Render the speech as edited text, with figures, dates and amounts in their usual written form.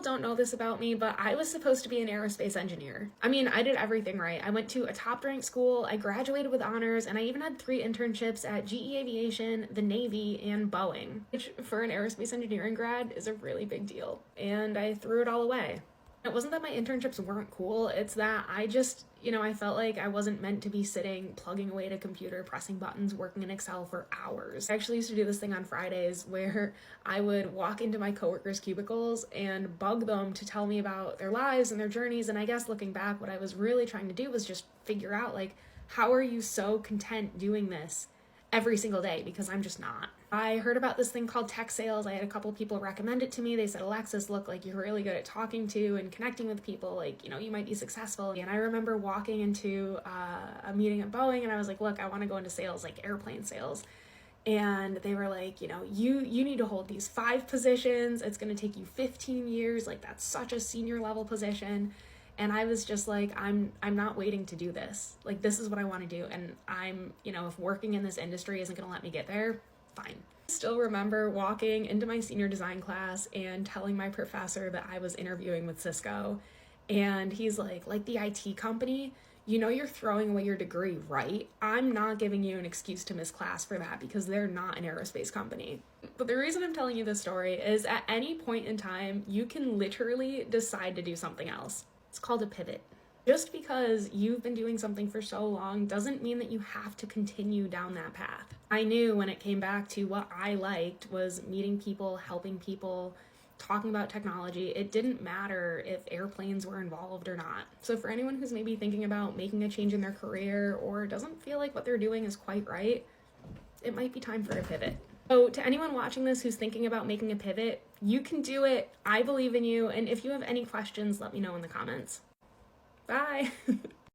people don't know this about me, but I was supposed to be an aerospace engineer. I mean, I did everything right. I went to a top-ranked school, I graduated with honors, and I even had 3 internships at GE Aviation, the Navy, and Boeing, which for an aerospace engineering grad is a really big deal. And I threw it all away. It wasn't that my internships weren't cool, it's that I just, I felt like I wasn't meant to be sitting, plugging away at a computer, pressing buttons, working in Excel for hours. I actually used to do this thing on Fridays where I would walk into my coworkers' cubicles and bug them to tell me about their lives and their journeys, and I guess looking back, what I was really trying to do was just figure out, like, how are you so content doing this every single day? Because I'm just not. I heard about this thing called techsales. I had a couple people recommend it to me. They said, Alexis, look, like, you're really good at talking to and connecting with people. Like, you might be successful. And I remember walking into a meeting at Boeing and I was like, look, I want to go into sales, like airplane sales. And they were like, you need to hold these 5 positions. It's going to take you 15 years. Like, that's such a senior level position. And I was just like, I'm not waiting to do this. Like, this is what I want to do. And I'm, if working in this industry isn't going to let me get there, fine. I still remember walking into my senior design class and telling my professor that I was interviewing with Cisco. And he's like the IT company, you're throwing away your degree, right? I'm not giving you an excuse to miss class for that because they're not an aerospace company. But the reason I'm telling you this story is at any point in time, you can literally decide to do something else. It's called a pivot. Just because you've been doing something for so long doesn't mean that you have to continue down that path. I knew when it came back to what I liked was meeting people, helping people, talking about technology. It didn't matter if airplanes were involved or not. So for anyone who's maybe thinking about making a change in their career or doesn't feel like what they're doing is quite right, it might be time for a pivot. So to anyone watching this who's thinking about making a pivot, you can do it. I believe in you. And if you have any questions, let me know in the comments. Bye.